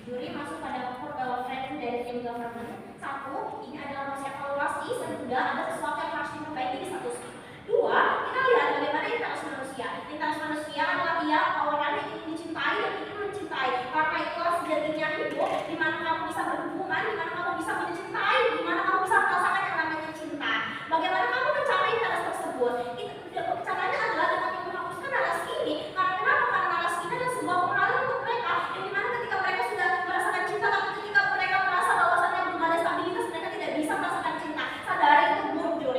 Juri masuk pada frame dari tim government. Satu, ini adalah masa evaluasi sehingga ada sesuatu yang harus diperbaiki di status. Dua, kita lihat bagaimana interaksi manusia. Interaksi manusia adalah dia awalnya ingin dicintai dan ingin mencintai. Karena itulah sejatinya hidup, di mana kamu bisa berhubungan, di mana kamu bisa mencintai, di mana kamu bisa merasakan yang namanya cinta. Bagaimana kamu mencapai interaksi tersebut? Caranya adalah dengan menghapuskan narasi ini. Karena kenapa? Karena narasi ini adalah sebuah penghalang untuk mereka. Yang dimana ketika mereka sudah merasakan cinta, tapi ketika mereka merasa bahwasannya belum ada stabilitas, mereka tidak bisa merasakan cinta. Sadari itu bodoh.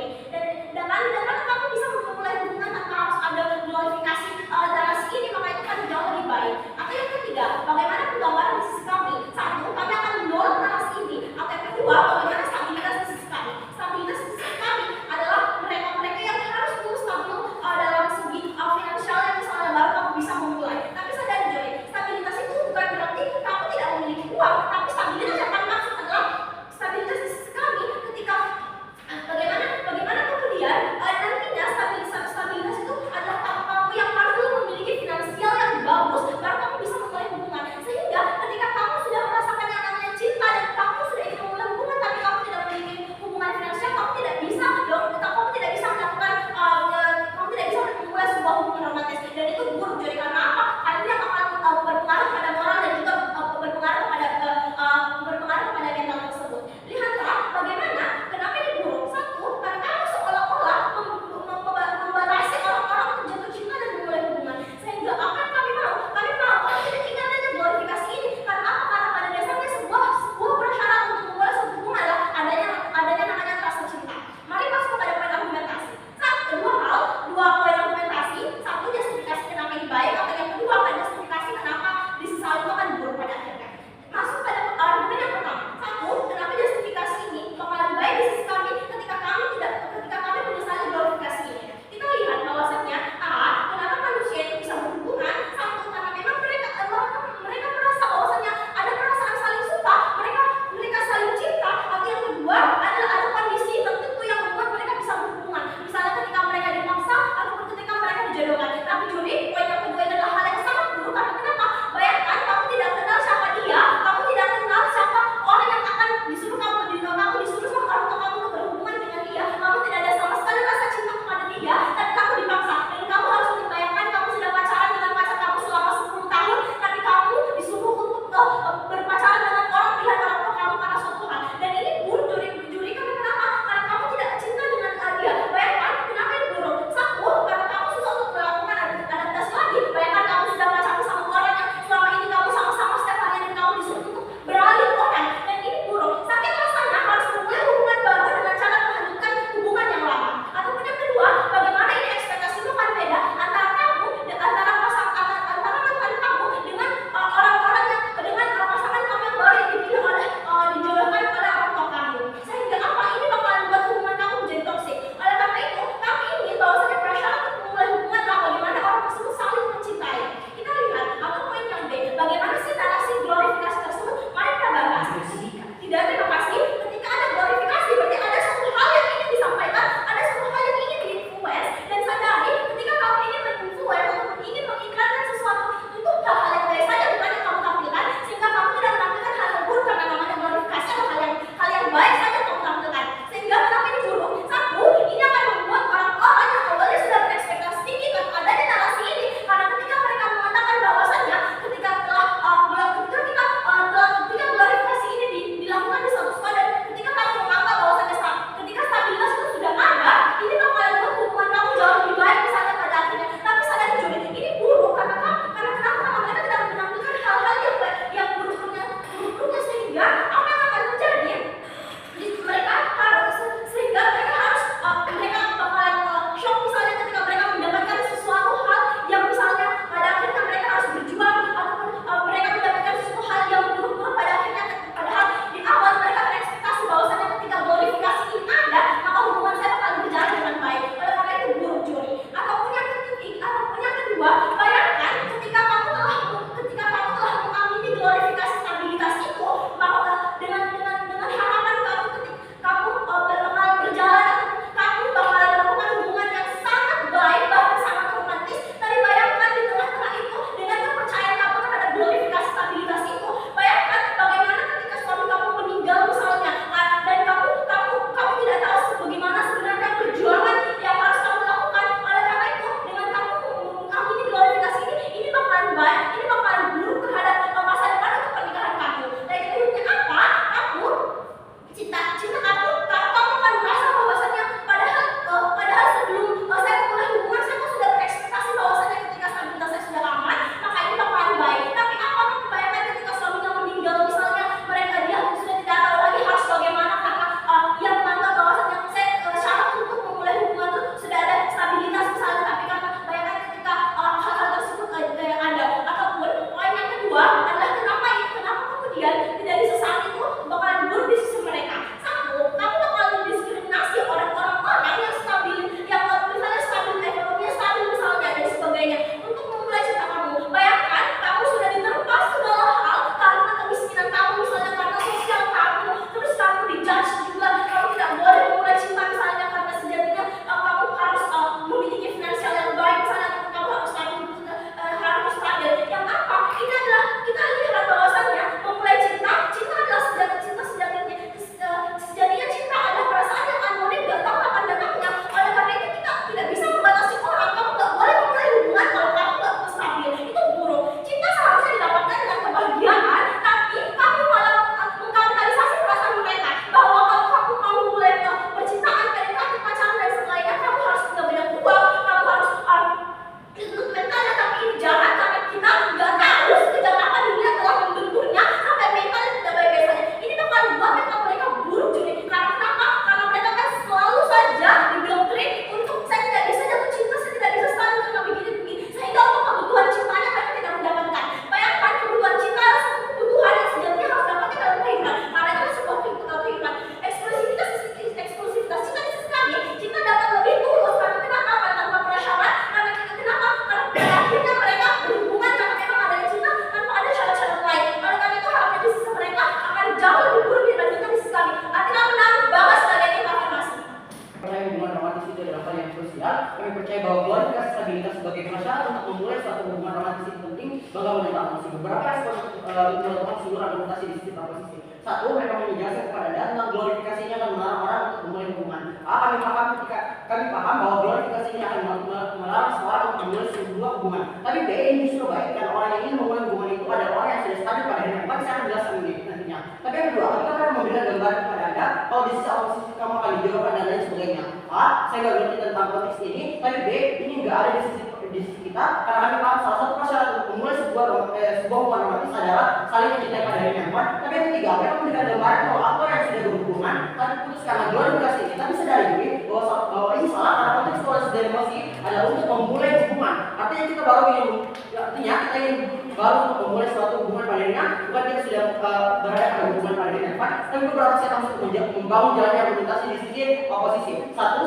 promosi. Beberapa respon melakukan seluruh argumentasi di sisi proposisi. Satu, mereka menjelaskan kepada Anda tentang glorifikasinya akan melarang orang untuk memulai hubungan. Kami paham bahwa glorifikasi ini akan melarang seorang untuk memulai sebuah hubungan. Tapi B, ini justru baik, karena orang yang ingin memulai hubungan itu adalah orang yang sudah stabil pada dirinya. Saya akan jelaskan ini nantinya. Tapi yang kedua, kita akan memberikan gambaran kepada Anda kalau di sisi oposisi kamu akan dijawab dan lain sebagainya. A, saya nggak ngerti tentang konteks ini, tapi B, ini nggak ada di sisi kita, karena kami paham salah satu prasyarat untuk memulai sebuah hubungan romantis adalah saling mencintai pada diri yang kuat. Tapi yang ketiga, mereka memberikan gambaran kalau aktor yang sudah berhubungan tapi putus karena glorifikasi ini, tapi sadari diri bahwa ini salah karena konteks proses dan emosi adalah untuk memulai hubungan. Artinya kita ingin baru untuk memulai suatu hubungan pada dirinya, bukan kita sudah berada pada hubungan pada diri yang kuat. Tapi beberapa saya untuk membangun jalannya argumentasi di sisi oposisi. Satu,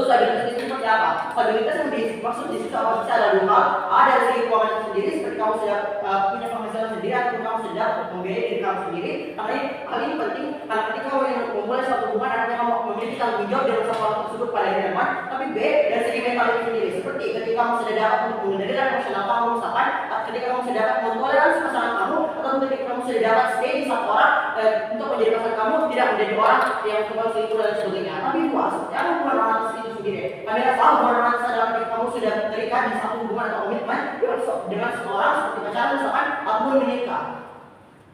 stabilitas itu seperti apa? Stabilitas yang dimaksud di situ oposisi ada dua hal. A, dari segi keuangan sendiri, seperti kamu sudah punya penghasilan sendiri atau kamu sudah membiayai diri kamu sendiri. Hal ini penting karena ketika kamu ingin memulai suatu hubungan, artinya kamu memiliki tanggung jawab dalam suatu hal tersebut pada diri kamu. Tapi B, dari segi mental itu sendiri, seperti ketika kamu sudah dapat untuk mengendalikan emosional kamu, misalkan ketika kamu sudah dapat mentoleransi pasangan kamu, atau ketika kamu sudah dapat stay di satu orang untuk menjadi pasangan kamu, tidak menjadi orang yang tukang selingkuh dan sebagainya. Tapi puas, ya hubungan romantis itu sendiri. Kami rasa hubungan romantis adalah ketika kamu sudah terikat di satu hubungan atau komitmen dengan seseorang seperti pacaran misalkan ataupun menikah.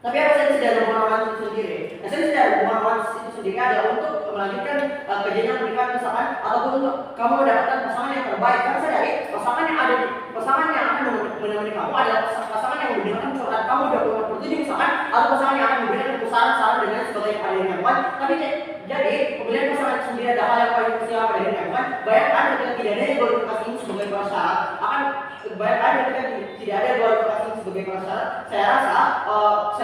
Tapi apa esensi dari hubungan romantis itu sendiri? Esensi dari hubungan romantis itu sendiri adalah untuk melanjutkan kejadian pernikahan misalkan, ataupun untuk kamu mendapatkan pasangan yang terbaik. Karena sadari pasangan yang akan menemani kamu adalah pasangan yang mendengarkan curhat kamu 24/7 misalkan, atau pasangan yang akan memberikan saran-saran dengan sebagai pada yang kuat. Tapi jadi pemilihan pasangan itu sendiri ada hal yang paling krusial pada diri yang kuat. Bayangkan ketika tidak ada glorifikasi ini sebagai prasyarat, bayangkan ketika tidak ada glorifikasi ini sebagai prasyarat, saya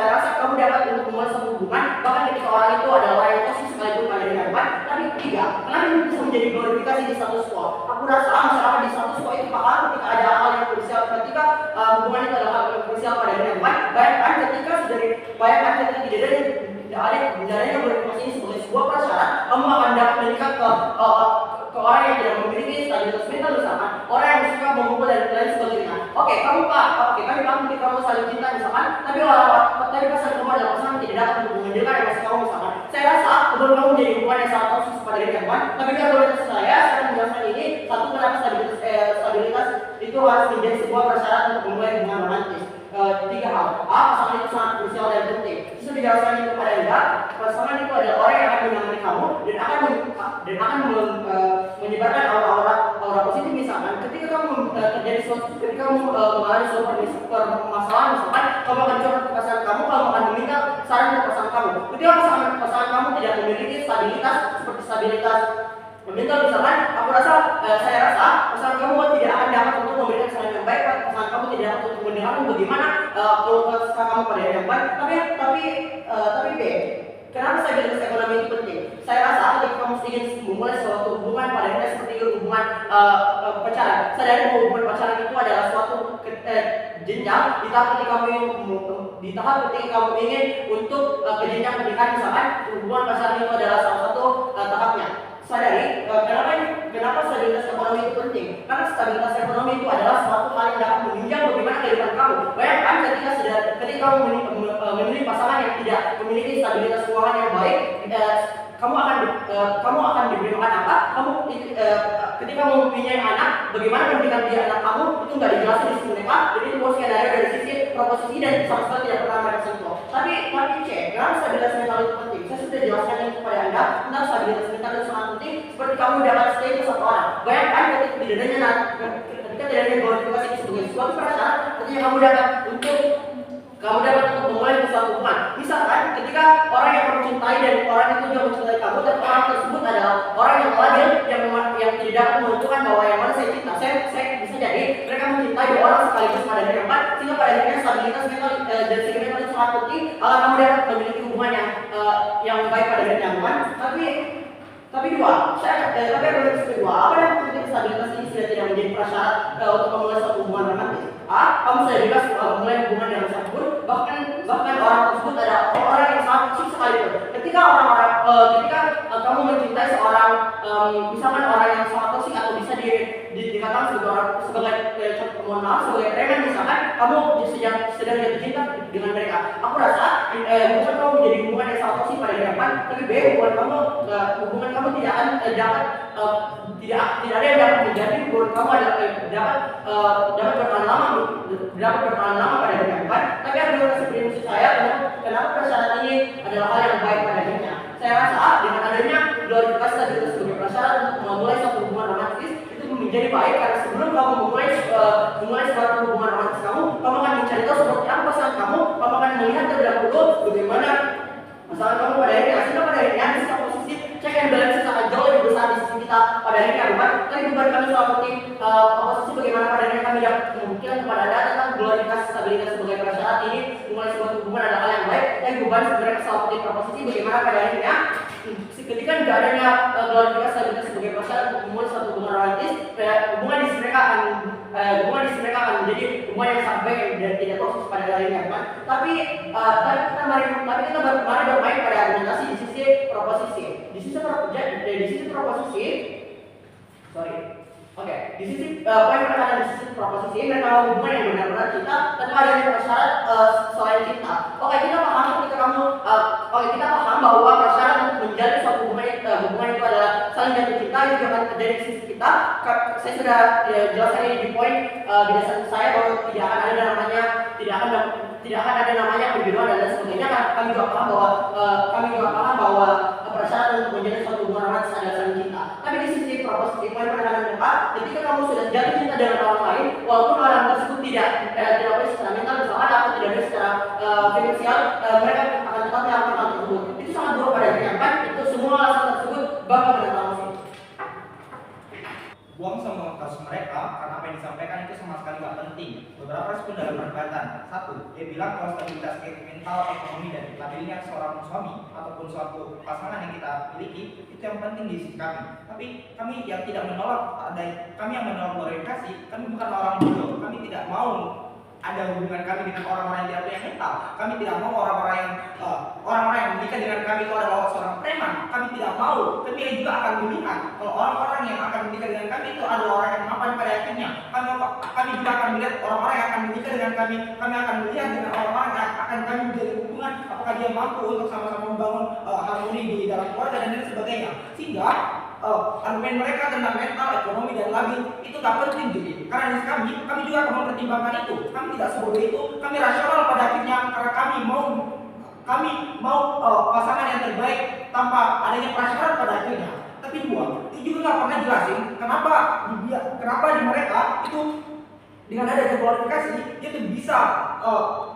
rasa kamu dapat untuk memulai suatu hubungan, bahkan ketika orang itu adalah orang yang toksik sekalipun pada diri yang kuat. Tapi ketiga, kenapa ini bisa menjadi glorifikasi di status quo? Aku rasa masyarakat di status quo itu paham ketika ada hal yang krusial, ketika hubungan itu adalah hal yang krusial pada diri yang kuat. Bayangkan ketika tidak ada yang glorifikasi ini sebagai sebuah prasyarat, kamu akan dapat menikah ke orang yang tidak memiliki stabilitas mental misalkan, orang yang suka memukul dan lain sebagainya. Kami paham ketika kamu saling cinta misalkan, tapi pasangan kamu adalah pasangan tidak dapat untuk mengendalikan emosi kamu misalkan. Saya rasa hubungan kamu menjadi hubungan yang sangat toksik pada diri kamu. Tapi kalau saya akan menjelaskan ini, satu, kenapa stabilitas itu harus menjadi sebuah prasyarat untuk memulai hubungan romantis. Tiga hal. A, pasangan itu sangat krusial dan penting. Bisa dijelaskan itu kepada Anda, pasangan itu adalah orang yang akan menemani kamu dan akan menyebarkan aura positif misalkan. Ketika kamu mengalami suatu permasalahan misalkan, kamu akan curhat ke pasangan kamu akan meminta saran ke pasangan kamu. Ketika pasangan kamu tidak memiliki stabilitas seperti stabilitas mental misalkan, saya rasa pasangan kamu tidak akan dapat untuk memberikan saran yang baik. Pasangan kamu tidak dapat untuk mendengarkan bagaimana kalau pasangan kamu pada yang baik. Tapi B, kenapa stabilitas ekonomi itu penting? Saya rasa ketika kamu ingin memulai suatu hubungan pada diri seperti hubungan pacaran, sadari bahwa hubungan pacaran itu adalah suatu jenjang di tahap ketika kamu ingin untuk ke jenjang pernikahan misalkan, hubungan pacaran itu adalah salah satu tahapnya. Sadari kenapa stabilitas ekonomi itu penting? Karena stabilitas ekonomi itu adalah suatu hal yang dapat menunjang bagaimana kehidupan kamu. Bayangkan ketika kamu memilih pasangan yang tidak memiliki stabilitas keuangan yang baik, kamu akan diberi makan apa? Ketika kamu mempunyai anak, bagaimana pendidikan dia anak kamu itu nggak dijelasin di sisi mereka. Jadi itu skenario dari sisi proposisi dan sama sekali tidak pernah mereka sentuh. Tapi cek, kenapa stabilitas mental itu penting? Saya sudah jelaskan ini kepada Anda tentang stabilitas mental itu sangat penting. Seperti kamu dapat stay itu satu orang. Bayangkan ketika tidak adanya glorifikasi sebagai suatu prasyarat, ketika kamu dapat untuk memulai suatu hubungan. Misalkan ketika orang yang kamu cintai dan orang itu juga mencintai kamu, dan orang tersebut adalah orang yang labil yang tidak dapat menentukan bahwa yang mana saya cinta. Saya bisa jadi mereka mencintai dua orang sekaligus pada diri yang baik, sehingga pada akhirnya stabilitas mental dan segi mental itu sangat penting agar kamu dapat memiliki hubungan yang baik pada diri yang baik. Tapi apa yang penting stabilitas ini sudah tidak menjadi prasyarat untuk memulai suatu hubungan romantis. A, kamu sudah bebas memulai hubungan dengan siapa pun, bahkan orang tersebut adalah orang yang sangat toksik sekalipun. Ketika kamu mencintai seorang, misalkan orang yang sangat toksik atau bisa dikatakan dipandang sebagai mohon maaf, sebagai preman misalkan kamu sedang jatuh cinta dengan mereka. Aku rasa bukan kamu menjadi hubungan yang sangat toksik pada depan, tapi B, hubungan kamu tidak akan dapat tidak ada yang dapat menjadi hubungan kamu dapat bertahan lama pada depan. Tapi argumentasi prinsip saya kenapa persyarat ini adalah hal yang baik pada dirinya. Saya rasa dengan adanya glorifikasi stabilitas sebagai prasyarat untuk memulai suatu hubungan romantis itu menjadi baik, karena sebelum kamu memulai suatu hubungan romantis kamu akan mencari tahu seperti apa pasangan kamu akan melihat terlebih dahulu bagaimana pasangan kamu pada akhirnya, sehingga pada akhirnya di satu posisi check and balance akan jauh lebih besar di sisi kita pada akhirnya, bukan? Tapi bukan kami soal posisi bagaimana pada akhirnya kami dapat membuktikan kepada Anda tentang glorifikasi stabilitas sebagai prasyarat ini memulai sebuah hubungan adalah hal yang baik, tapi bukan sebenarnya soal proposisi bagaimana pada akhirnya ketika tidak adanya glorifikasi stabilitas sebagai prasyarat untuk memulai suatu hubungan romantis, hubungan di sisi mereka akan menjadi hubungan yang sangat baik dan tidak toksik pada akhirnya, kan? Tapi kita mari bermain pada argumentasi di sisi proposisi. Di sisi proposisi, di sisi poin perkataan di sisi proposisi mereka mau hubungan yang benar-benar cinta tanpa adanya prasyarat selain cinta. Kita paham bahwa prasyarat untuk menjalin suatu hubungan itu adalah saling jatuh cinta, itu juga akan terjadi di sisi kita. Saya sudah jelaskan ini di poin di dasar saya bahwa tidak akan ada namanya perjodohan dan sebagainya. Kami juga paham bahwa prasyarat untuk menjalin suatu hubungan romantis adalah saling cinta. Tapi di sisi proposisi poin penekanan mereka, ketika kamu sudah jatuh cinta dengan orang lain, walaupun orang tersebut tidak boleh secara mental misalkan atau tidak boleh secara finansial, mereka akan tetap melakukan hal tersebut. Itu sangat buruk pada dirinya, kan? Itu semua alasan tersebut bakal bertanggung. Buang semua kasus mereka karena apa yang disampaikan itu sama sekali tidak penting. Beberapa respon dalam perdebatan. 1. Dia bilang kalau stabilitas mental, ekonomi, dan stabilnya seorang suami ataupun suatu pasangan yang kita miliki itu yang penting di sisi kami. Tapi kami yang menolak glorifikasi, kami bukan orang bodoh. Kami tidak mau ada hubungan kami dengan orang-orang yang tidak punya mental. Kami tidak mau orang-orang yang menikah dengan kami itu adalah seorang preman. Kami tidak mau. Kami juga akan melihat kalau orang-orang yang akan menikah dengan kami itu adalah orang yang mapan pada akhirnya. Kami juga akan melihat orang-orang yang akan menikah dengan kami. Kami akan melihat dengan orang-orang yang akan kami menjadi hubungan, apakah dia mampu untuk sama-sama membangun harmoni di dalam keluarga dan lain sebagainya. Sehingga argumen mereka tentang mental, ekonomi, dan labil itu tak penting jadi. Karena kami juga akan mempertimbangkan itu. Kami tidak sebodoh itu. Kami rasional pada akhirnya karena kami mau pasangan yang terbaik tanpa adanya prasyarat pada akhirnya. Tapi dia juga nggak pernah jelasin kenapa di mereka itu dengan adanya glorifikasi dia tuh bisa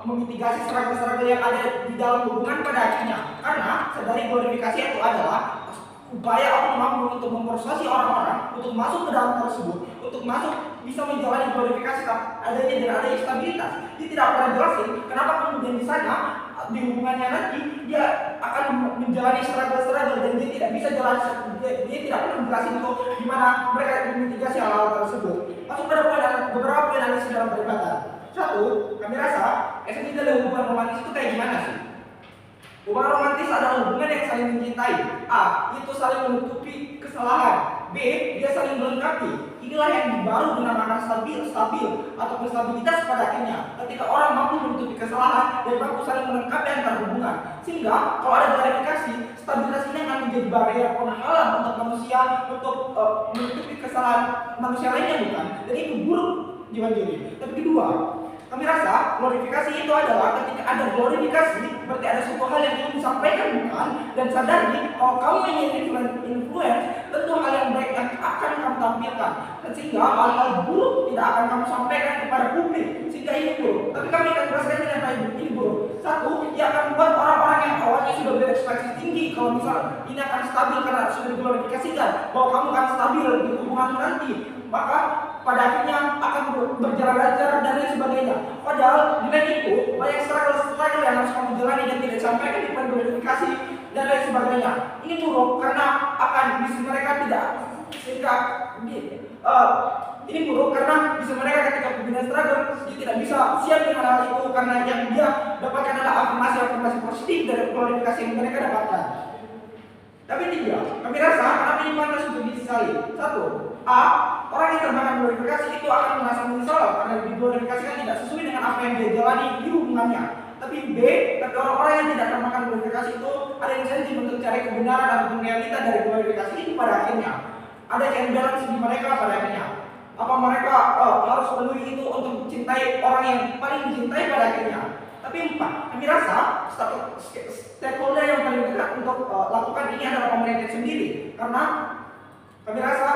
memitigasi struggle yang ada di dalam hubungan pada akhirnya. Karena dari glorifikasi itu adalah upaya aku mampu untuk mempersuasi orang-orang untuk masuk ke dalam tersebut, untuk masuk bisa menjalani glorifikasi adanya stabilitas. Dia tidak pernah jelasin kenapa kemudian di sana di hubungannya nanti dia akan menjalani struggle dan dia tidak bisa dia tidak pernah menjelaskan itu gimana mereka memitigasi hal-hal tersebut. Masuk pada beberapa poin analisis dalam perdebatan. 1. Kami rasa esensi dari hubungan romantis itu kayak gimana sih? Hubungan romantis adalah hubungan yang saling mencintai. A. Itu saling menutupi kesalahan. B. Dia saling melengkapi. Inilah yang baru dinamakan stabil ataupun stabilitas pada akhirnya. Ketika orang mampu menutupi kesalahan dan mampu saling melengkapi antar hubungan. Sehingga kalau ada klarifikasi, stabilitas ini akan menjadi barrier penghalang untuk manusia untuk menutupi kesalahan manusia lainnya, bukan? Jadi itu buruk jiwa-jiwa. Tapi kedua, kami rasa glorifikasi itu adalah ketika ada glorifikasi berarti ada suatu hal yang ingin disampaikan, bukan? Dan sadari kalau kamu ingin influence, tentu hal yang baik yang akan kamu tampilkan. Dan sehingga hal-hal buruk tidak akan kamu sampaikan kepada publik. Sehingga ini buruk. Tapi kami akan jelaskan dengan ini buruk. 1. Dia akan membuat orang-orang yang awalnya sudah berekspektasi tinggi kalau misal ini akan stabil karena sudah diglorifikasikan bahwa kamu akan stabil di hubungan nanti, maka pada akhirnya akan berjalan lancar dan lain sebagainya. Padahal dengan itu banyak struggle yang harus kamu jalani dan tidak disampaikan di glorifikasi dan lain sebagainya. Ini buruk karena akan bisa mereka tidak ini buruk karena bisa mereka ketika pembinaan struggle dia tidak bisa siap dengan hal itu karena yang dia dapatkan adalah afirmasi positif dari glorifikasi yang mereka dapatkan. Tapi 3, kami rasa kenapa ini pantas untuk disesali. 1. A. orang yang termakan glorifikasi itu akan merasa menyesal karena diglorifikasikan tidak sesuai dengan apa yang dia jalani di hubungannya. Tapi B, tapi orang-orang yang tidak termakan glorifikasi itu ada insentif untuk cari kebenaran ataupun realita dari glorifikasi itu pada akhirnya. Ada imbalance di mereka pada akhirnya. Apa mereka harus penuhi itu untuk mencintai orang yang paling dicintai pada akhirnya. Tapi 4, kami rasa stakeholder yang paling dekat untuk lakukan ini adalah pemerintah sendiri. Karena kami rasa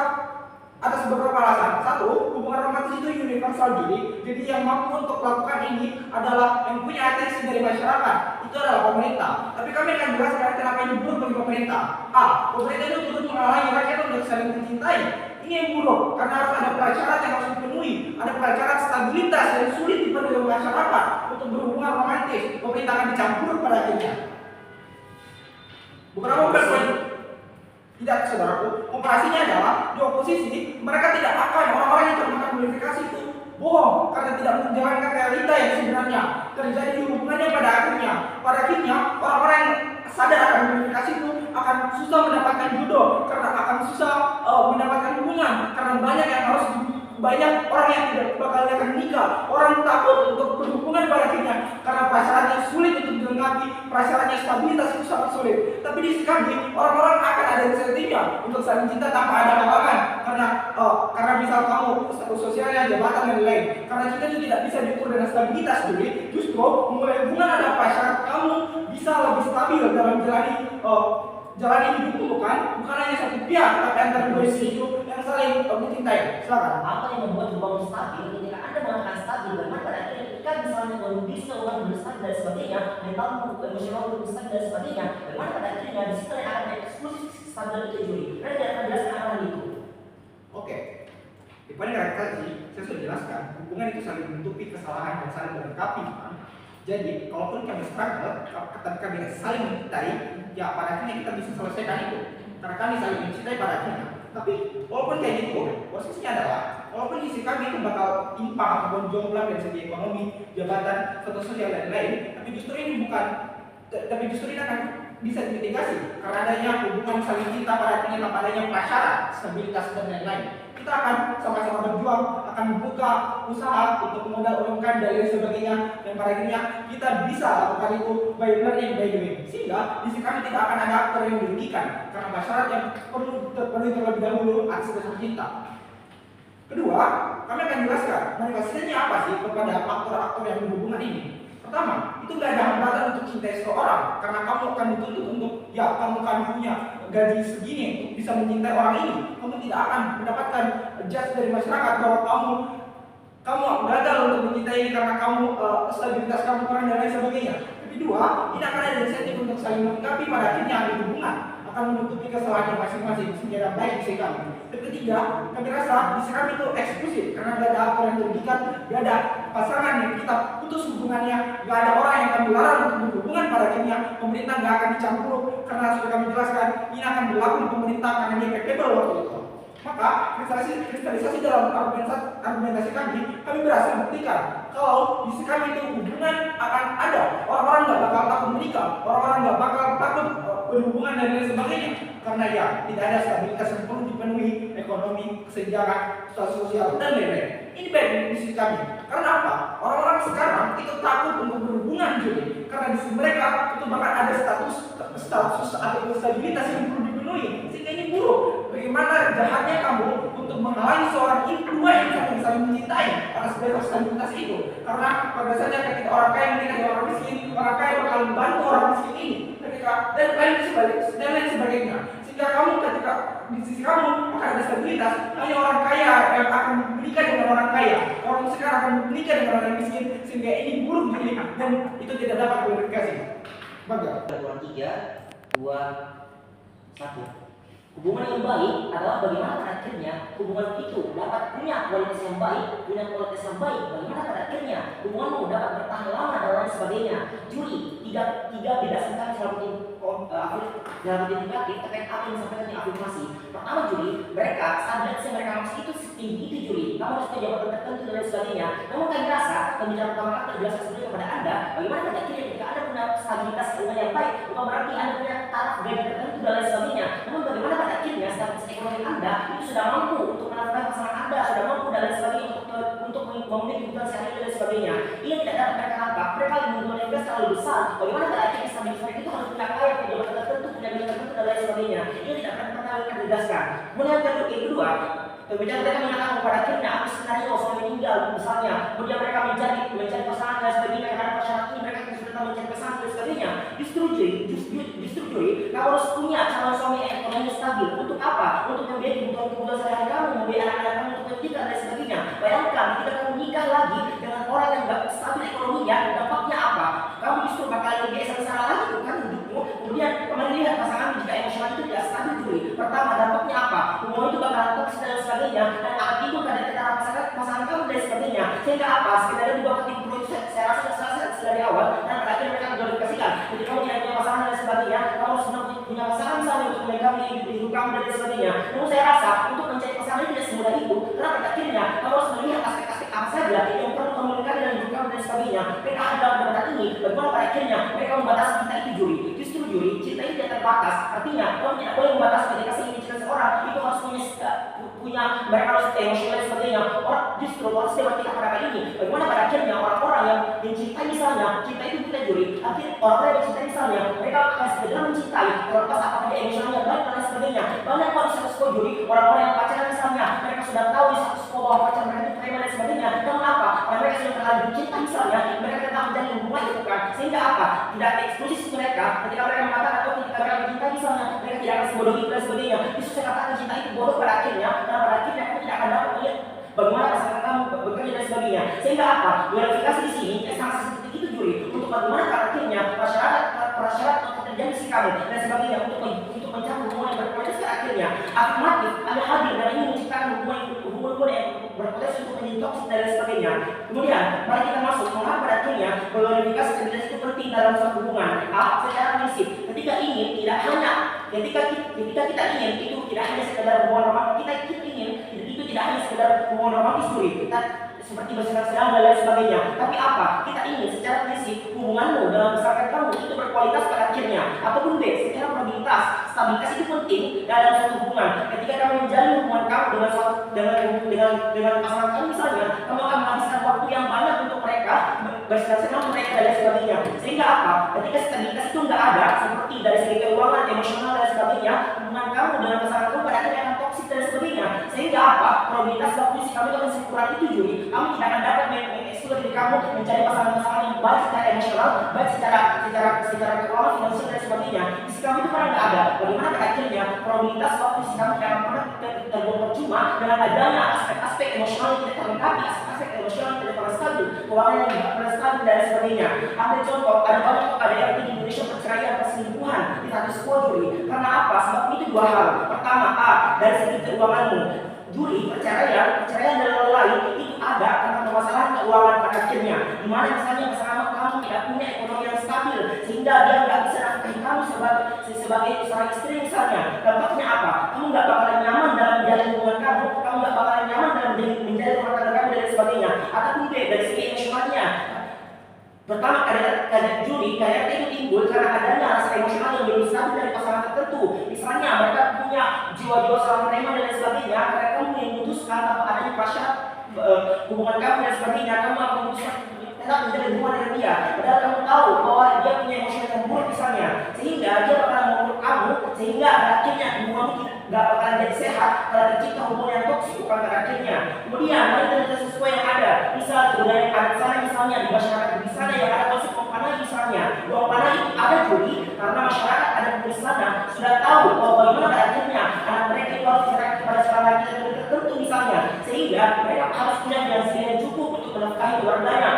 atas beberapa alasan. 1, hubungan romantis itu universal jadi yang mampu untuk melakukan ini adalah yang punya atensi dari masyarakat. Itu adalah pemerintah. Tapi kami akan jelaskan kenapa ini buruk bagi pemerintah. A, pemerintah itu turut menghalangi rakyat untuk saling mencintai. Ini yang buruk karena harus ada prasyarat yang harus dipenuhi. Ada prasyarat stabilitas yang sulit dipenuhi oleh masyarakat untuk berhubungan romantis. Pemerintah akan dicampur pada akhirnya. Beberapa poin tidak, saudaraku, komparasinya adalah di oposisi mereka tidak akan orang-orang yang termakan glorifikasi itu bohong karena tidak menjalankan realita yang sebenarnya terjadi di hubungannya pada akhirnya. Pada akhirnya orang-orang yang sadar akan glorifikasi itu akan susah mendapatkan jodoh karena akan susah mendapatkan hubungan karena banyak orang yang tidak bakal akan menikah. Orang takut untuk berhubungan pada akhirnya karena prasyaratnya sulit untuk dilengkapi, prasyaratnya stabilitas itu sangat sulit. Tapi di sisi kami, orang-orang akan ada insentifnya untuk saling cinta tanpa ada halangan karena misal kamu status sosialnya, jabatan dan lain. Karena kita itu tidak bisa diukur dengan stabilitas dulu. Justru memulai hubungan ada prasyarat kamu bisa lebih stabil dalam jalani hidupmu bukan hanya satu pihak tapi antara dua sisi itu yang saling mencintai. Silakan. Apa yang membuat hubungan stabil? Ketika Anda mengatakan stabil, bagaimana pada akhirnya ketika misalnya kondisi keuangan belum stabil dan sebagainya, mental emosional belum stabil dan sebagainya, bagaimana pada akhirnya di situ yang akan eksklusif stabil itu Juli? Anda tidak akan jelaskan hal itu. Oke. Di poin tadi saya sudah jelaskan hubungan itu saling menutupi kesalahan dan saling melengkapi. Jadi, kalaupun kami struggle, ketika kami saling mencintai, ya pada akhirnya kita bisa selesaikan itu. Karena kami saling mencintai pada akhirnya. Tapi, walaupun kayak gitu, posisinya adalah, walaupun isi kami itu bakal timpang ataupun jomplang dari segi ekonomi, jabatan, status sosial dan lain, tapi justru ini akan bisa dimitigasi karena adanya hubungan saling cinta pada akhirnya tanpa adanya prasyarat, stabilitas dan lain-lain. Kita akan sama-sama berjuang, akan membuka usaha untuk modal umkm dan lain sebagainya, dan pada akhirnya kita bisa lakukan itu by learning by doing, sehingga di sini kami tidak akan ada aktor yang dirugikan karena prasyarat yang perlu terpenuhi terlebih dahulu atas dasar cinta. Kedua, kami akan jelaskan manifestasinya apa sih kepada aktor-aktor yang berhubungan ini. Pertama, itu tidak ada hambatan untuk cintai seseorang karena kamu akan dituntut untuk kamu punya gaji segini untuk bisa mencintai orang ini. Kamu tidak akan mendapatkan judge dari masyarakat bahwa kamu gagal untuk mencintai ini karena stabilitas kamu kurang dan lain sebagainya. Tapi dua, ini akan ada insentif untuk saling melengkapi pada akhirnya ada hubungan akan menutupi kesalahan masing-masing sehingga baik di kami. Dan ketiga, kami rasa di kami itu eksklusif karena tidak ada aktor yang dirugikan, tidak ada pasangan yang kita putus hubungannya, tidak ada orang yang kami larang untuk berhubungan pada akhirnya. Pemerintah tidak akan dicampur karena sudah kami jelaskan ini akan berlaku di pemerintah karena dia capable waktu itu. Maka kristalisasi dalam argumentasi kami berhasil buktikan kalau di kami itu hubungan akan ada. Orang-orang tidak bakal takut menikah, orang-orang tidak bakal takut berhubungan dan lain sebagainya karena ya tidak ada stabilitas yang perlu dipenuhi, ekonomi, kesenjangan, status sosial dan lain-lain. Ini baik di sisi kami. Karena apa? Orang-orang sekarang itu takut untuk berhubungan jadi karena di sisi mereka itu bahkan ada status atau stabilitas yang perlu dipenuhi sehingga ini buruk. Bagaimana jahatnya kamu untuk menghalangi seorang dua yang saling mencintai atas dasar stabilitas itu? Karena pada dasarnya ketika orang kaya menikah dengan orang miskin, orang kaya bakal membantu orang miskin ini dan lain sebagainya. Sehingga kamu ketika di sisi kamu akan ada stabilitas, hanya orang kaya yang akan menikah dengan orang kaya, orang miskin akan menikah dengan orang miskin, sehingga ini buruk jadi dan itu tidak dapat diverifikasi. Bangga. 3, 2, 1. Hubungan yang baik adalah bagaimana pada akhirnya hubungan itu dapat punya kualitas yang baik, bagaimana pada akhirnya hubunganmu dapat bertahan lama dan lain sebagainya. Juli, tidak berdasarkan selalu dalam indikatif terkait apa yang disampaikan di afirmasi. Pertama juri, mereka standar yang mereka maksud itu setinggi itu juri. Kamu harus punya jabatan tertentu dan lain sebagainya. Namun kami rasa pembicaraan pertama kali terjelaskan sebelumnya kepada Anda bagaimana pada akhirnya ketika Anda punya stabilitas keuangan yang baik, bukan berarti Anda punya taraf gaji tertentu dan lain sebagainya. Namun bagaimana pada akhirnya stabilitas ekonomi Anda itu sudah mampu untuk menafkahi pasangan Anda, sudah mampu dan lain sebagainya untuk memenuhi kebutuhan sehari-hari dan sebagainya. Ini tidak dapat mereka tangkap. Mereka membutuhkan investasi terlalu besar. Bagaimana pada akhirnya stabilitas itu harus punya kaya, punya jabatan tertentu, punya bidang tertentu dan lain sebagainya. Ini tidak pernah dijelaskan. Kemudian yang kedua, kemudian mereka mengatakan pada akhirnya aku skenario suami meninggal misalnya, kemudian mereka mencari pasangan dan sebagainya karena persyarat ini mereka kesulitan mencari pasangan dan sebagainya. Justru juri, kamu harus punya calon suami yang ekonomi stabil. Untuk apa? Untuk membiayai kebutuhan sehari-hari kamu, membiayai anak-anak kamu untuk pendidikan dan sebagainya. Bayangkan ketika kamu nikah lagi dengan orang yang tidak stabil ekonominya, dampaknya apa? Kamu justru bakal lebih sengsara lagi bukan hidupmu. Kemudian kamu lihat pasangan jika emosional itu tidak stabil juri. Pertama dampaknya apa? Hubungan itu bakal toksik dan sebagainya dan akan timbul kadang-kadang pasangan kamu dan sebagainya. Sehingga apa? Skenario juga timbul saya rasa dari awal dan pada akhirnya mereka mengklarifikasikan. Jadi kamu tidak punya pasangan dan sebagainya, kamu harus punya pasangan misalnya untuk melengkapi hidup kamu dan sebagainya. Namun saya rasa untuk mencari pasangan itu tidak semudah itu. Karena pada akhirnya kamu harus melihat aspek-aspek apa saja yang perlu kamu lengkapi dalam hidup kamu dan sebagainya. Mereka ada dalam jabatan ini, bagaimana pada akhirnya mereka membatasi cinta itu juri. Justru juri, cinta itu tidak terbatas. Artinya kamu tidak boleh membatasi ketika ingin mencintai seseorang itu harus punya mereka harus emosional dan sebagainya. Orang justru harus debat kita pada kali ini. Bagaimana pada akhirnya orang-orang yang mencintai misalnya, cinta itu bukan juri. Akhirnya orang-orang yang mencintai misalnya, mereka akan segera mencintai terlepas apakah dia emosionalnya baik dan sebagainya. Banyak kalau di status quo juri, orang-orang yang pacaran misalnya, mereka sudah tahu di status quo bahwa pacar mereka itu preman dan sebagainya. Namun apa? Karena mereka sudah terlanjur cinta misalnya, mereka tetap menjalin hubungan itu kan. Sehingga apa? Tidak ada eksklusif mereka. Ketika mereka mengatakan atau ketika mereka mencinta misalnya, mereka tidak akan sebodoh itu dan sebagainya. Justru saya katakan cinta itu bodoh pada akhirnya, dan pada akhirnya aku tidak akan dapat melihat bagaimana pasangan kamu bekerja dan sebagainya. Sehingga apa? Glorifikasi di sini sangat seperti itu juri. Untuk bagaimana pada akhirnya prasyarat untuk terjadi kamu dan sebagainya untuk mencapai hubungan yang berkualitas pada akhirnya afirmatif ada hadir dan ini menciptakan hubungan yang berkualitas untuk menjadi toksik dan sebagainya. Kemudian mari kita masuk mengapa pada akhirnya glorifikasi stabilitas itu penting dalam suatu hubungan. Secara prinsip ketika ingin tidak hanya ketika kita ingin itu tidak hanya sekedar hubungan romantis, kita ingin itu tidak hanya sekedar hubungan romantis juri. Kita seperti bersenang-senang dan lain sebagainya. Tapi apa? Kita ingin secara prinsip hubunganmu dalam pasangan kamu itu berkualitas pada akhirnya. Ataupun B, secara probabilitas, stabilitas itu penting dalam suatu hubungan. Ketika kamu menjalin hubungan kamu dengan pasangan kamu misalnya, kamu akan menghabiskan waktu yang banyak untuk mereka, bersenang-senang mereka dan lain sebagainya. Sehingga apa? Ketika stabilitas itu nggak ada, seperti dari segi keuangan, emosional dan sebagainya, hubungan kamu dengan pasangan kamu pada akhirnya akan toksik dan sebagainya. Sehingga apa? Probabilitas waktu si kamu itu akan kurang itu juri. Kamu tidak akan dapat mengeksplor diri kamu mencari pasangan-pasangan yang baik secara emosional, baik secara keuangan, finansial dan sebagainya. Isi kamu itu pernah nggak ada. Bagaimana pada akhirnya probabilitas waktu si kamu tidak pernah terbuang percuma dengan adanya aspek-aspek emosional yang tidak terlengkapi, aspek emosional yang tidak pernah stabil, keuangan yang tidak pernah stabil dan sebagainya. Ambil contoh, ada banyak KDRT di Indonesia perceraian atau selingkuhan di status quo juri. Karena apa? Sebab itu dua hal. Pertama, dari segi keuanganmu. Juri, perceraian dan lain-lain itu ada karena permasalahan keuangan pada akhirnya. Dimana misalnya pasangan kamu tidak punya ekonomi yang stabil sehingga dia nggak bisa nafkahi kamu sebagai seorang istri misalnya. Dampaknya apa? Kamu nggak bakalan nyaman dalam menjalin hubungan kamu nggak bakalan nyaman dalam menjalin rumah tangga kamu dan sebagainya. Ataupun B, dari segi emosionalnya. Pertama, KDRT itu timbul karena adanya rasa emosional yang belum stabil dari pasangan tertentu. Misalnya mereka punya jiwa-jiwa saling menerima dan sebagainya. Karena kamu memutuskan tanpa adanya prasyarat hubungan kamu dan sebagainya, kamu akan memutuskan tetap menjadi hubungan dengan dia. Padahal kamu tahu bahwa dia punya emosi yang buruk misalnya, sehingga dia bakalan memburuk kamu, sehingga akhirnya hubunganmu nggak bakalan jadi sehat karena tercipta hubungan yang toksik bukan pada akhirnya. Kemudian mari kita sesuai yang ada. Misal budaya yang ada di sana misalnya di masyarakat di sana yang ada konsep uang panah misalnya. Uang panah itu ada juri karena masyarakat ada di sana sudah tahu bahwa bagaimana pada akhirnya anak mereka itu harus diserahkan kepada seorang laki-laki tertentu misalnya, sehingga mereka harus punya finansial yang cukup untuk menafkahi keluarganya,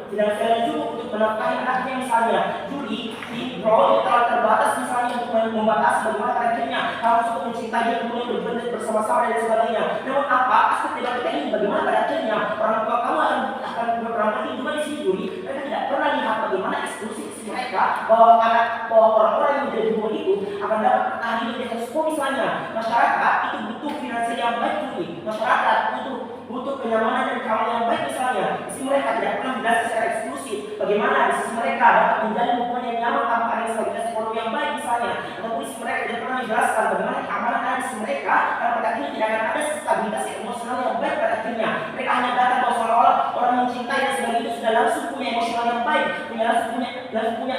finansial yang cukup untuk menafkahi anaknya misalnya. Juri di role terlalu terbatas misalnya untuk membatasi bagaimana pada akhirnya harus untuk mencintai dia kemudian berjuang bersama-sama dan sebagainya. Namun apa aspek tidak kita ini bagaimana pada akhirnya orang tua kamu akan berperan penting juga di sini juri. Mereka tidak pernah lihat bagaimana eksklusif mereka mereka bahwa orang-orang yang menjadi buruh itu akan dapat bertahan hidup di status quo. Misalnya masyarakat itu butuh finansial yang baik dulu, masyarakat butuh kenyamanan dan keamanan yang baik. Misalnya di sisi mereka tidak pernah menjelaskan secara eksklusif bagaimana di sisi mereka dapat menjalin hubungan yang nyaman tanpa adanya stabilitas ekonomi yang baik misalnya, ataupun di sisi mereka tidak pernah menjelaskan bagaimana keamanan ada di sisi mereka, karena pada akhirnya tidak akan ada stabilitas emosional yang baik pada akhirnya. Mereka hanya datang bahwa seolah-olah orang mencintai dan sebagainya itu sudah langsung punya emosional yang baik, langsung punya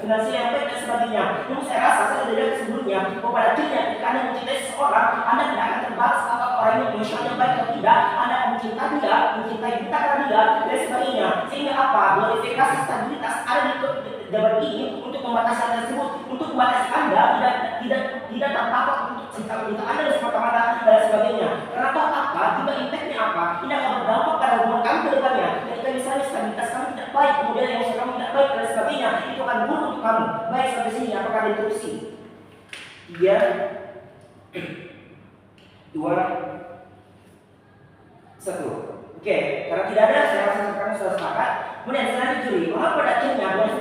finansial yang baik dan sebagainya. Namun saya rasa saya sudah lihat sebelumnya bahwa pada akhirnya ketika Anda mencintai seseorang, Anda tidak akan terbatas apakah orang ini emosional yang baik atau tidak. Anda akan mencintai dia, mencintai kita karena dia dan sebagainya. Sehingga apa? Glorifikasi stabilitas ada di jabat ini untuk membatasi hal tersebut, untuk membatasi Anda tidak terpatok untuk cinta Anda dan semata-mata dan sebagainya. Karena apa? Juga impactnya apa? Ini akan berdampak pada hubungan kami ke depannya. Ketika misalnya stabilitas kami tidak baik, kemudian emosi kami tidak baik dan sebagainya, itu akan buruk untuk kamu. Baik, sampai sini apakah ada interupsi? 3, 2, 1. Oke, karena tidak ada, saya rasa kami sudah sepakat. Kemudian selanjutnya juri, maka pada akhirnya kami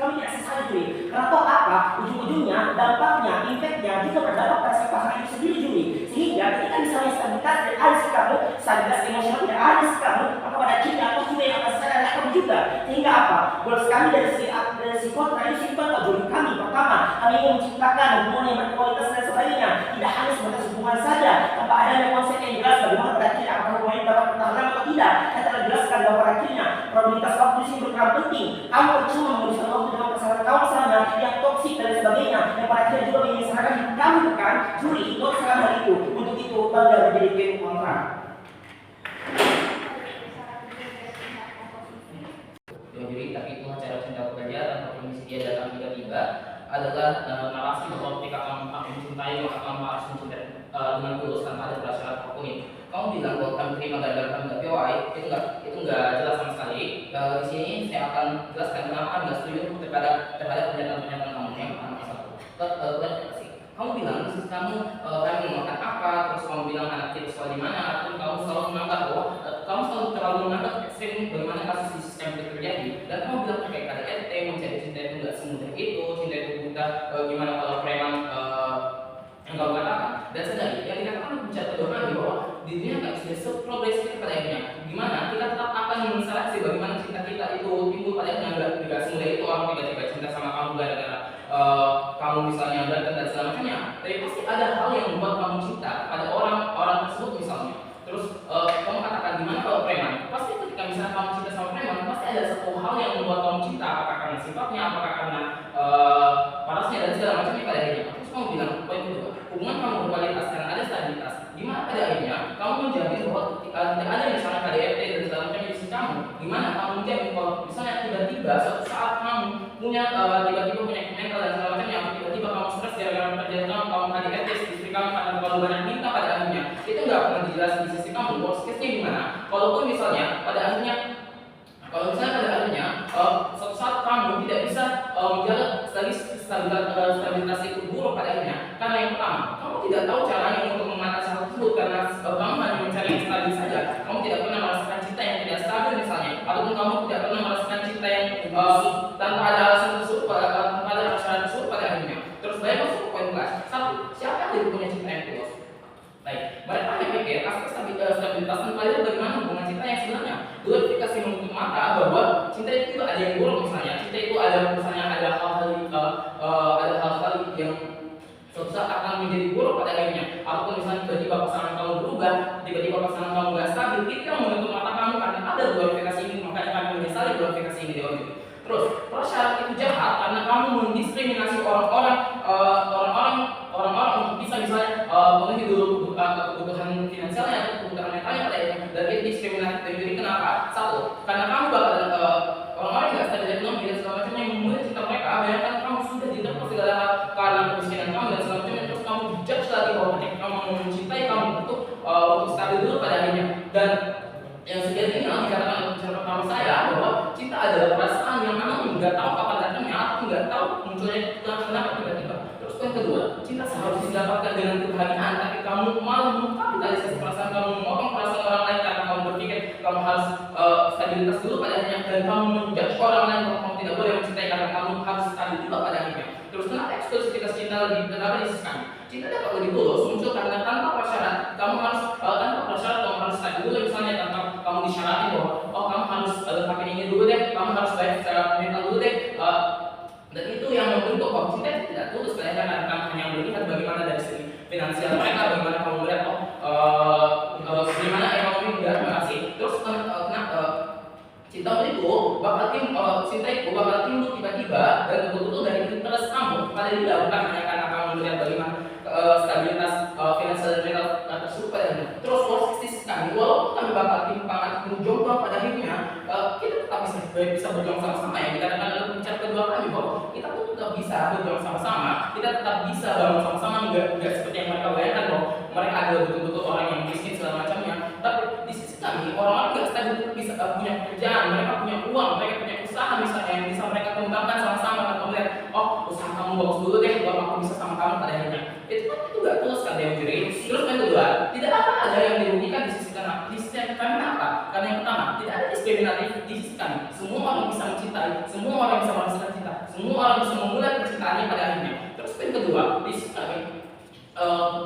tidak selesai juri. Karena apa? Ujung-ujungnya, dampaknya, impactnya juga berdampak pada pasangan itu sendiri juri. Sehingga ketika misalnya stabilitas tidak ada di kamu, stabilitas emosional tidak ada di kamu, maka pada akhirnya apa juga yang akan saya lakukan juga. Sehingga apa? Goals kami dari si kontra itu simpan ke juri kami. Pertama, kami ingin menciptakan hubungan yang berkualitas dan sebagainya. Tidak hanya sebatas hubungan saja, tanpa adanya konsep yang jelas bagaimana pada akhirnya apakah hubungan ini dapat bertahan lama atau tidak. Saya telah jelaskan bahwa pada akhirnya probabilitas waktu di sini berperan penting. Kamu percuma menghabiskan waktu dengan pasangan kamu misalnya yang toksik dan sebagainya, yang pada akhirnya juga menyesalkan hidup kamu, bukan? Juri itu salah hal itu. Untuk itu bangga menjadi tim kontra. Juri, tapi itu cara cinta bekerja tanpa permisi dia datang tiba-tiba adalah narasi bahwa ketika kamu mencintai maka kamu harus mencintai dengan tulus tanpa ada prasyarat apapun itu. Kamu bilang bahwa kamu terima gara-gara kamu nggak POI, itu nggak jelas sama sekali. Di sini saya akan jelaskan kenapa nggak setuju terhadap pernyataan kamu yang pertama satu. Klarifikasi. Kamu bilang kamu memakan apa, terus kamu bilang anak kita sekolah di mana, ataupun kamu selalu menganggap bahwa kamu selalu terlalu menganggap ekstrim bagaimana kasus di sistem itu terjadi, dan kamu bilang terkait KDRT, mencari cinta itu nggak semudah itu, cinta itu buta, gimana kalau preman yang kamu katakan. Dan sedang yang dikatakan bicara kedua kali bahwa di dunia nggak bisa progres kita pada akhirnya. Gimana kita tetap akan menseleksi bagaimana cinta kita itu timbul pada akhirnya nggak semudah itu orang tiba-tiba cinta sama kamu gara-gara kamu misalnya berantem dan segala macamnya. Tapi pasti ada hal yang membuat kamu cinta pada orang tersebut misalnya. Terus kamu katakan gimana kalau preman? Pasti ketika misalnya kamu cinta sama preman, pasti ada satu hal yang membuat kamu cinta, apakah karena sifatnya, apakah karena parasnya dan segala macamnya pada akhirnya. Terus kamu bilang poin kedua, hubungan kamu berkualitas dan ada stabilitas. Gimana pada akhirnya kamu menjamin bahwa tidak ada misalnya KDRT dan segala macamnya di sisi kamu? Gimana kamu menjamin kalau misalnya tiba-tiba suatu saat kamu punya tiba-tiba punya mental dan segala macamnya, tiba-tiba kamu stres gara-gara pekerjaan kamu KDRT istri kamu karena terlalu banyak minta pada akhirnya, itu nggak pernah dijelasin di sisi kamu. Worst case-nya gimana? Kalaupun misalnya pada akhirnya suatu saat kamu tidak bisa menjaga stabilitas itu buruk pada akhirnya, karena yang pertama kamu tidak tahu caranya untuk mengatasi hal tersebut karena kamu hanya mencari yang stabil saja. Kamu tidak pernah merasakan cinta yang tidak stabil misalnya, ataupun kamu tidak pernah merasakan cinta yang tanpa ada alasan tersebut tanpa ada syarat tersebut pada akhirnya. Terus baik masuk ke poin kelas. Satu, siapa yang punya cinta yang tulus? Baik, mereka hanya pikir aspek stabilitas dan kualitas bagaimana hubungan cinta yang sebenarnya. Glorifikasi menutup mata bahwa cinta itu ada yang buruk misalnya. Cinta itu ada misalnya ada hal-hal yang suatu saat akan menjadi buruk pada akhirnya. Ataupun misalnya tiba-tiba pasangan kamu berubah, tiba-tiba pasangan kamu nggak stabil, itu yang menutup mata kamu karena ada glorifikasi ini, makanya kamu menyesali glorifikasi ini dewa itu. Terus, prasyarat itu jahat karena kamu mendiskriminasi orang-orang untuk bisa misalnya memenuhi dulu kebutuhan finansialnya atau kebutuhan mentalnya pada akhirnya. Dan itu diskriminasi terjadi kenapa? Satu, karena kamu bakal orang-orang yang nggak stabil ekonomi dan segala macamnya yang memulai cinta mereka, bayangkan kamu sudah diterpa segala hal karena kemiskinan kamu dan segala macamnya, terus kamu judge lagi bahwa kamu mencintai kamu untuk stabil dulu pada akhirnya. Dan yang sejatinya dikatakan oleh pertama saya bahwa cinta adalah perasaan yang memang nggak tahu kapan datangnya atau nggak tahu munculnya kenapa tiba-tiba. Terus yang kedua, cinta seharusnya didapatkan dengan kebahagiaan, tapi kamu malah mengkapitalisasi perasaan kamu, memotong perasaan orang lain karena kamu berpikir kamu harus stabilitas dulu pada akhirnya, dan kamu menjudge orang lain bahwa kamu tidak boleh mencintai karena kamu harus stabil juga pada akhirnya. Terus kenapa eksklusivitas cinta lebih kenapa disiskan? Cinta dapat lebih tulus muncul karena tanpa prasyarat kamu harus stabil dulu, misalnya tanpa kamu disyaratin bahwa kamu harus lengkapin ini dulu deh, kamu harus baik secara mental dulu deh. Dan itu yang membentuk bahwa cinta itu tidak tulus pada akhirnya, karena kamu hanya melihat bagaimana dari segi finansial mereka, bagaimana kamu melihat bagaimana ekonomi dia masih. Terus cinta itu bakal timbul tiba-tiba dan betul-betul dari interest kamu pada dia, bukan hanya karena kamu melihat bagaimana stabilitas finansial dan mental tersebut padanya. Terus sisi kami, walaupun kami bakal timpang atau jomblo pada akhirnya, kita tetap bisa berjuang sama-sama ya. Dikatakan dalam bicara kedua kami bahwa kita pun tetap bisa berjuang sama-sama, kita tetap bisa bangun sama-sama, nggak seperti yang mereka bayangkan bahwa mereka adalah betul-betul orang yang miskin segala macamnya. Tapi di sisi kami, orang-orang nggak stabil bisa punya pekerjaan, mereka punya uang, mereka punya usaha misalnya yang bisa mereka kembangkan sama-sama, dan kamu lihat, usaha kamu bagus dulu deh, baru aku bisa sama kamu pada akhirnya. Itu nggak tulus kan dia diri. Terus yang kedua, tidak akan ada yang dirugikan di sisi kami apa? Karena yang pertama, tidak ada diskriminatif di sisi kami. Semua orang bisa mencintai, semua orang bisa merasakan cinta, semua orang bisa memulai percintaannya pada akhirnya. Terus yang kedua, di sisi kami,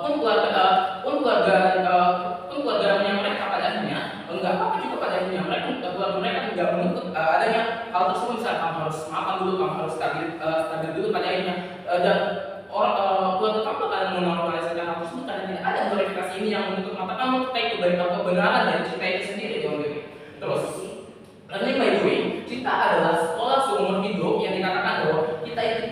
pun keluarga yang mereka pada akhirnya enggak apa-apa juga pada akhirnya, keluarga mereka tidak menuntut adanya hal tersebut. Misalnya kamu harus makan dulu, kamu harus stabil dulu pada akhirnya, dan keluarga kamu akan menormalisasikan hal tersebut karena tidak ada glorifikasi ini yang menutup mata kamu terkait kebenaran dari cinta itu sendiri. Terus learning by doing, cinta adalah sekolah seumur hidup yang dikatakan bahwa kita itu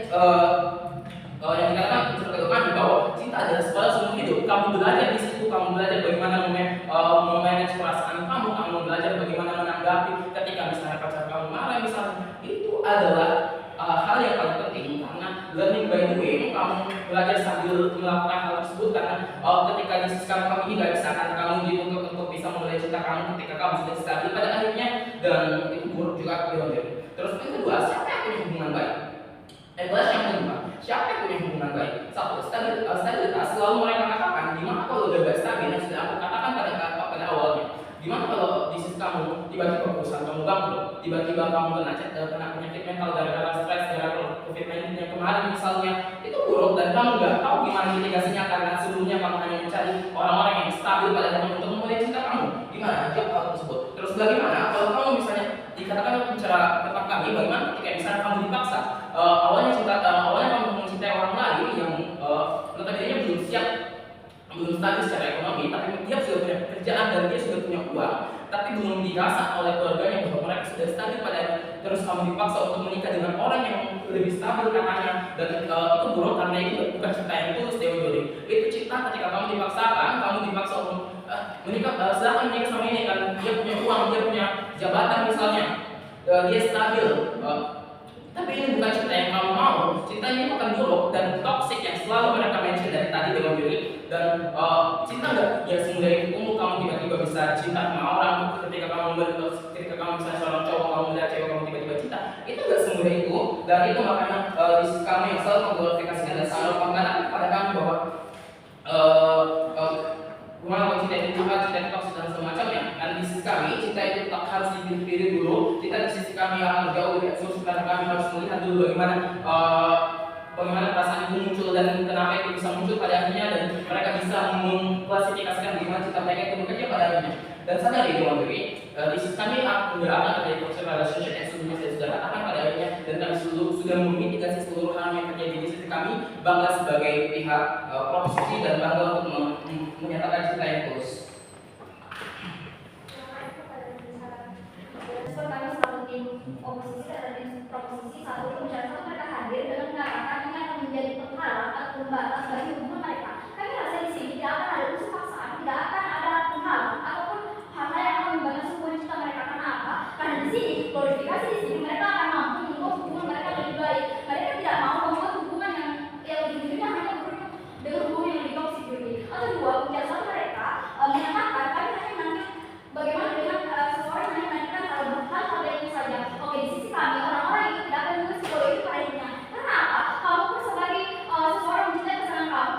yang dikatakan kami bahwa cinta adalah sekolah seumur hidup. Kamu belajar di situ, kamu belajar bagaimana memanage perasaan kamu, kamu belajar bagaimana menanggapi ketika misalnya pacar kamu marah misalnya. Itu adalah hal yang paling penting, karena learning by doing, kamu belajar sambil melakukan hal tersebut, karena ketika di sisi kamu ini nggak bisa kan kamu dituntut untuk bisa memulai cinta kamu ketika kamu sudah stabil pada akhirnya, dan itu buruk juga bagi. Terus yang kedua, siapa yang punya hubungan baik? Yang kedua, siapa yang punya hubungan baik? Satu, stabilitas. Selalu mereka katakan, gimana kalau udah gak stabil? Yang sudah aku katakan pada awalnya. Gimana kalau di sisi kamu tiba-tiba perusahaan kamu bangkrut, tiba-tiba kamu kena penyakit mental gara-gara stres, gara-gara COVID-19 yang kemarin misalnya, itu buruk dan kamu nggak tahu gimana mitigasinya, karena sebelumnya kamu hanya mencari orang-orang yang stabil pada akhirnya untuk memulai cinta kamu. Gimana jawab hal tersebut? Terus bagaimana kalau kamu misalnya dikatakan bicara tentang kami, bagaimana ketika misalnya kamu dipaksa, awalnya kamu mencintai orang lain yang notabene belum stabil secara ekonomi, tapi dia sudah punya pekerjaan dan dia sudah punya uang, tapi belum dirasa oleh keluarganya bahwa mereka sudah stabil pada, terus kamu dipaksa untuk menikah dengan orang yang lebih stabil katanya, dan itu buruk karena itu bukan cinta yang tulus. Itu cinta ketika kamu dipaksa untuk menikah, silahkan menikah sama ini kan dia punya uang, dia punya jabatan misalnya, dia stabil. Tapi ini bukan cinta yang kamu mau. Cinta ini akan buruk dan toxic yang selalu mereka mention dari tadi dengan diri. Dan cinta nggak ya semudah itu kamu tiba-tiba bisa cinta sama orang. Ketika kamu misalnya seorang cowok, kamu melihat cewek, kamu tiba-tiba cinta, itu nggak semudah itu. Dan itu makanya di kami yang selalu mengglorifikasikan dan selalu mengatakan kepada kami bahwa gimana cinta itu toxic dan semacamnya. Dan di sisi kami, cinta itu tetap harus dipilih dulu. Kita di sisi kami akan jauh lebih eksklusif karena kami harus melihat dulu bagaimana perasaan itu muncul dan kenapa itu bisa muncul pada akhirnya, dan mereka bisa mengklasifikasikan bagaimana cinta mereka itu bekerja pada akhirnya. Dan sadar itu di sisi kami tidak akan ada toxic relationship yang sebelumnya saya sudah katakan pada akhirnya, dan kami sudah memitigasi seluruh hal yang terjadi di sisi kami, bangga sebagai pihak profesi dan bangga untuk menyatakan cinta yang tulus. Kami selalu tim oposisi dan tim proposisi satu pembicaraan mereka hadir dengan mengatakan ini akan menjadi penghalang atau pembatas bagi hubungan mereka. Kami rasa di sini tidak akan ada unsur paksaan, tidak akan ada penghalang ataupun hal-hal yang akan membangun hubungan cinta mereka. Karena apa? Karena di sini glorifikasi di sini mereka akan mampu membuat hubungan mereka lebih baik. Mereka tidak mau membuat hubungan yang ujung-ujungnya hanya berujung dengan hubungan yang lebih toksik. Atau dua, pembicaraan mereka menyatakan kami hanya nanti bagaimana dengan seseorang hanya menanyakan hal-hal itu saja. Oke, di sisi kami orang-orang itu tidak akan mengerti kalau itu pada akhirnya. Karena apa? Kamu pun sebagai seseorang mencintai pasangan kamu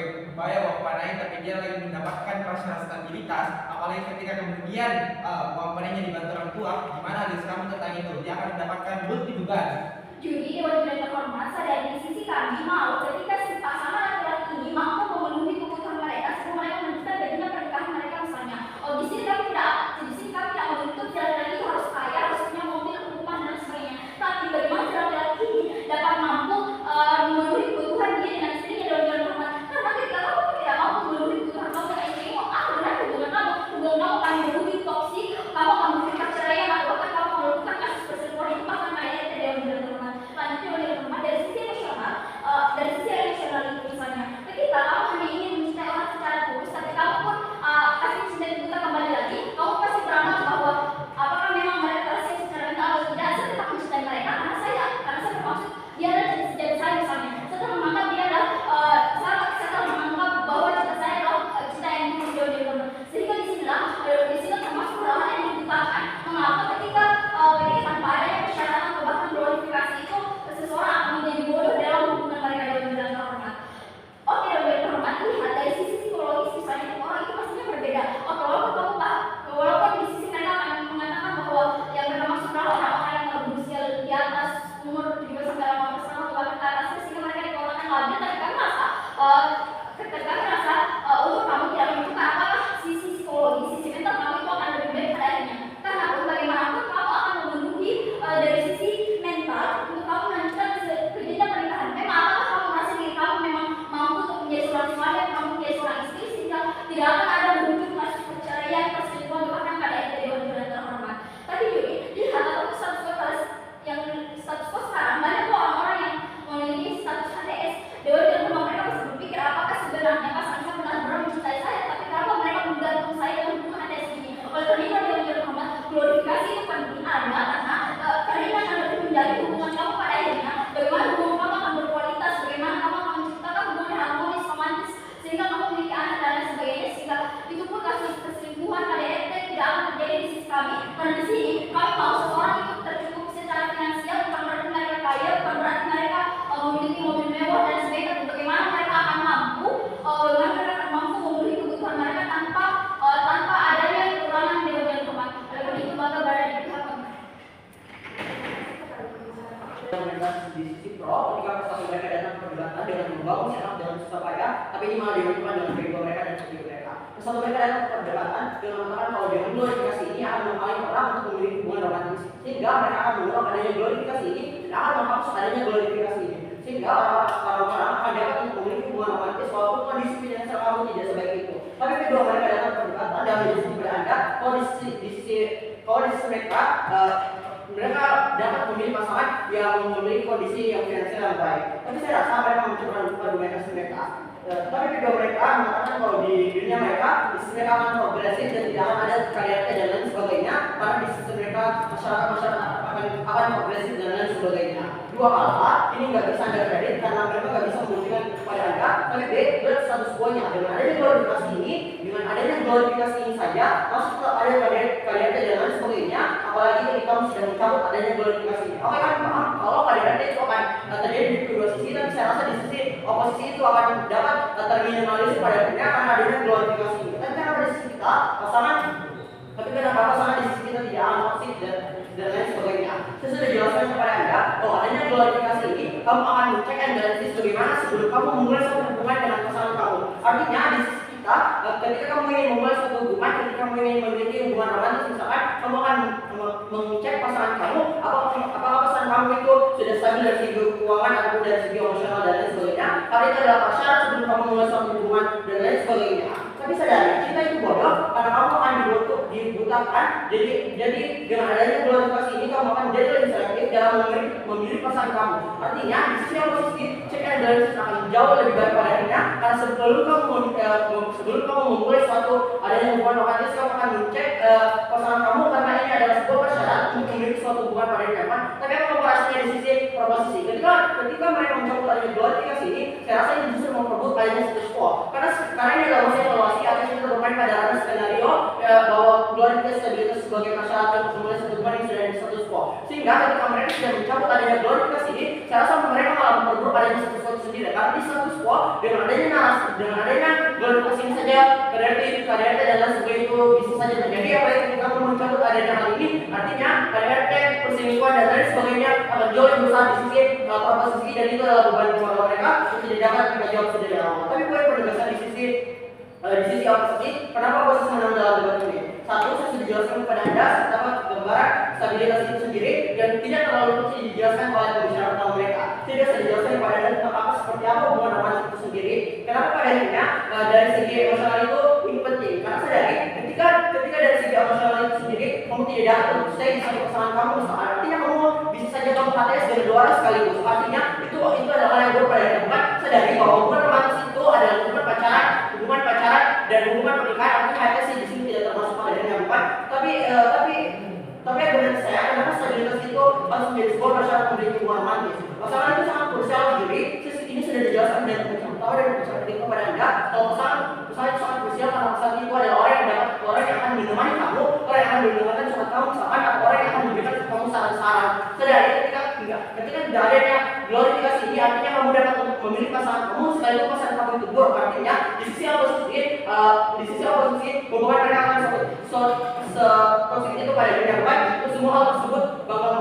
sebagai upaya bapak naik, tapi dia lagi mendapatkan prasyarat stabilitas, apalagi ketika kemudian uang panennya dibantu orang tua, gimana analis kamu tentang itu? Dia akan mendapatkan multi beban. Jadi Dewan Juri terhormat, sadari di sisi kami mau ketika si pasangan laki-laki ini mampu memenuhi kebutuhan mereka sebelum mereka melanjutkan bagian pernikahan mereka misalnya. Di sini kami tidak menuntut laki-laki itu harus kaya, harus punya mobil, rumah dan sebagainya. Tapi bagaimana laki-laki ini dapat mampu memenuhi kebutuhan dia dengan istrinya Dewan Juri terhormat. Karena ketika kamu tidak mampu memenuhi kebutuhan kamu dengan istrimu, benar hubungan kamu akan memenuhi toksik, kamu akan memenuhi perceraian, atau bahkan kamu akan melakukan kasus perselingkuhan itu bahkan mayat Dewan Juri terhormat. Selanjutnya oleh teman dari sisi emosional itu misalnya, ketika kamu hanya ingin mencintai orang secara tulus, tapi kamu pun pasti cinta kita kembali lagi, kamu pasti beramal bahwa apakah memang mereka relasi secara mental atau tidak. Saya tetap mencintai mereka karena saya bermaksud dia adalah cinta saya misalnya. Saya telah menganggap dia adalah saya telah menganggap bahwa cinta saya adalah cinta yang jauh-jauh. Sehingga di sini termasuk hal yang dibutuhkan. Mengapa ketika tanpa adanya persyaratan atau bahkan glorifikasi itu seseorang akan menjadi bodoh dalam hubungan mereka Dewan Juri terhormat. Oke, Dewan Juri terhormat, lihat dari sisi psikologis misalnya orang itu pastinya berbeda. Oke, walaupun di sisi mereka akan mengatakan bahwa yang mereka maksud adalah orang-orang yang berusia di atas umur 3 sampai 18 tahun atau bahkan ke atasnya, sehingga mereka dikatakan labil. Tapi kami merasa umur kamu tidak menentukan apakah sisi psikologi, sisi mental kamu itu akan lebih baik pada akhirnya. Karena bagaimanapun kamu akan memenuhi dari sisi mental untuk kamu melanjutkan ke jenjang pernikahan. Memang apakah kamu merasa diri kamu memang mampu untuk menjadi seorang suami, kamu menjadi seorang istri, sehingga tidak akan ada berujung kasus perceraian, perselingkuhan, bahkan pada akhirnya Dewan Juri terhormat. Tapi Juri, lihat atau status quo sekarang, banyak orang-orang yang memiliki status HTS. Dewan Juri terhormat, mereka masih berpikir apakah sebenarnya pasangan saya benar-benar mencintai saya, tapi kenapa mereka menggantung saya dengan hubungan HTS ini. Oleh karena itu Dewan Juri terhormat, glorifikasi itu penting karena ini akan lebih menjadi hubungan kamu pada akhirnya. Bagaimana hubungan kamu akan berkualitas, bagaimana kamu akan menciptakan hubungan yang harmonis, romantis, sehingga kamu memiliki anak dan lain sebagainya, sehingga itu pun kasus perselingkuhan pada akhirnya tidak akan terjadi di sisi kami. Karena di sini kami mau seseorang itu tercukupi secara finansial, bukan berarti mereka kaya, bukan berarti mereka memiliki mobil mewah dan sebagainya, tapi bagaimana mereka akan mampu memenuhi kebutuhan mereka tanpa adanya kekurangan Dewan Juri terhormat. Oleh karena itu bangga berada di pihak kami. Di sisi pro, ketika prestasi mereka datang ke perdebatan dengan membangun sehat dengan susah payah, tapi ini malah dilakukan dengan ego mereka dan ego mereka. Prestasi mereka datang ke perdebatan dengan mengatakan kalau dengan glorifikasi ini akan menghalangi orang untuk memiliki hubungan romantis, sehingga mereka akan mengurang adanya glorifikasi ini dan akan menghapus adanya glorifikasi ini, sehingga orang-orang akan dapat untuk memiliki hubungan romantis walaupun kondisi finansial kamu tidak sebaik itu. Tapi kedua mereka datang ke perdebatan dan menjadi kepada Anda kalau di sisi mereka dapat memilih pasangan yang memiliki kondisi yang finansial yang baik. Tapi saya rasa mereka mencoba argumentasi mereka. Tapi kedua mereka mengatakan kalau di dunia mereka, bisnis mereka akan progresif dan tidak akan ada KDRT dan lain sebagainya. Karena bisnis mereka masyarakat akan progresif dan lain sebagainya. Dua hal ini nggak bisa Anda kredit karena mereka nggak bisa membuktikan kepada Anda. Tapi B, berat status quo-nya dengan adanya glorifikasi ini saja, langsung tetap ada KDRT dan lain sebagainya. Apalagi ketika kamu sudah mencabut adanya glorifikasi ini. Oke, kan paham kalau KDRT itu akan terjadi di kedua sisi, tapi saya rasa di sisi oposisi itu akan dapat terminimalisir pada akhirnya karena adanya glorifikasi ini. Tapi kenapa di sisi kita pasangan, tapi kenapa pasangan di sisi kita tidak anoksif dan lain sebagainya. Saya sudah jelaskan kepada Anda bahwa adanya glorifikasi ini kamu akan cek and balances bagaimana sebelum kamu memulai suatu hubungan dengan pasangan kamu. Artinya di sisi kita, ketika kamu ingin memulai suatu hubungan, ketika kamu ingin memiliki hubungan romantis misalkan, kamu akan mengecek pasangan kamu apakah pasangan kamu itu sudah stabil dari segi keuangan ataupun dari segi emosional dan lain sebagainya. Karena itu adalah prasyarat sebelum kamu memulai suatu hubungan dan lain sebagainya. Tapi sadari, cinta itu bodoh karena kamu akan dibutakan. Jadi dengan adanya glorifikasi ini kamu akan menjadi lebih selektif dalam memilih pasangan kamu. Artinya di sisi posisi check and balance akan jauh lebih baik pada akhirnya karena sebelum kamu memulai suatu adanya hubungan romantis, kamu akan mengecek pasangan kamu karena ini adalah sebuah prasyarat untuk memiliki suatu hubungan pada akhirnya. Tapi apa membahasnya di sisi proposisi? Ketika mereka mencoba adanya glorifikasi ini, saya rasa ini justru memperbut adanya status quo. Karena ini adalah masa evaluasi atau kita bermain pada ranah skenario bahwa glorifikasi stabilitas sebagai masyarakat untuk memulai satu hubungan yang sudah di status quo. Sehingga ketika mereka sudah mencabut adanya glorifikasi ini, saya rasa mereka malah memperburuk adanya status quo sendiri. tidak. Karena di status quo dengan adanya narasi, dengan adanya glorifikasi ini saja KDRT dan lain sebagainya itu bisa saja terjadi. Apa yang kita mau mencabut adanya hal ini, artinya KDRT, perselingkuhan dan lain sebagainya akan jauh lebih besar di sisi proposisi, dan itu adalah beban keluarga mereka yang tidak dapat kita jawab sendiri awal. Tapi poin penegasan di sisi oposisi, kenapa oposisi menang dalam debat ini? Satu, saya sudah jelaskan kepada Anda tentang gambaran stabilitas itu sendiri yang tidak terlalu penting dijelaskan oleh pembicara pertama mereka. Tidak saya jelaskan kepada Anda tentang apa seperti apa hubungan romantis itu sendiri. Kenapa pada akhirnya dari segi emosional itu ini penting? Karena sadari ketika dari segi emosional itu sendiri kamu tidak dapat untuk stay di satu pasangan kamu, misalnya artinya kamu bisa saja kamu HTS dengan 2 orang sekaligus. Artinya itu adalah hal yang buruk pada akhirnya. Bukan sadari bahwa hubungan romantis itu adalah hubungan pacaran dan hubungan pernikahan. Artinya HTS di sini tidak termasuk pada akhirnya, bukan. Tapi argumen saya, kenapa stabilitas itu harus menjadi sebuah persyarat menjadi hubungan romantis? Pasangan itu sangat krusial sendiri. Ini sudah dijelaskan dari pembicara pertama dan pembicara kedua kepada Anda. Kalau pasangan itu sangat krusial karena pasangan itu adalah orang yang akan menemani kamu, orang yang akan mendengarkan curhat kamu, misalkan atau orang yang akan memberikan kamu saran-saran. Sadari ketika tidak adanya glorifikasi ini, artinya kamu dapat untuk memilih pasangan kamu sekalipun pasangan kamu itu buruk. Artinya di sisi oposisi hubungan mereka akan seperti itu pada dunia, bukan? Semua hal tersebut bakal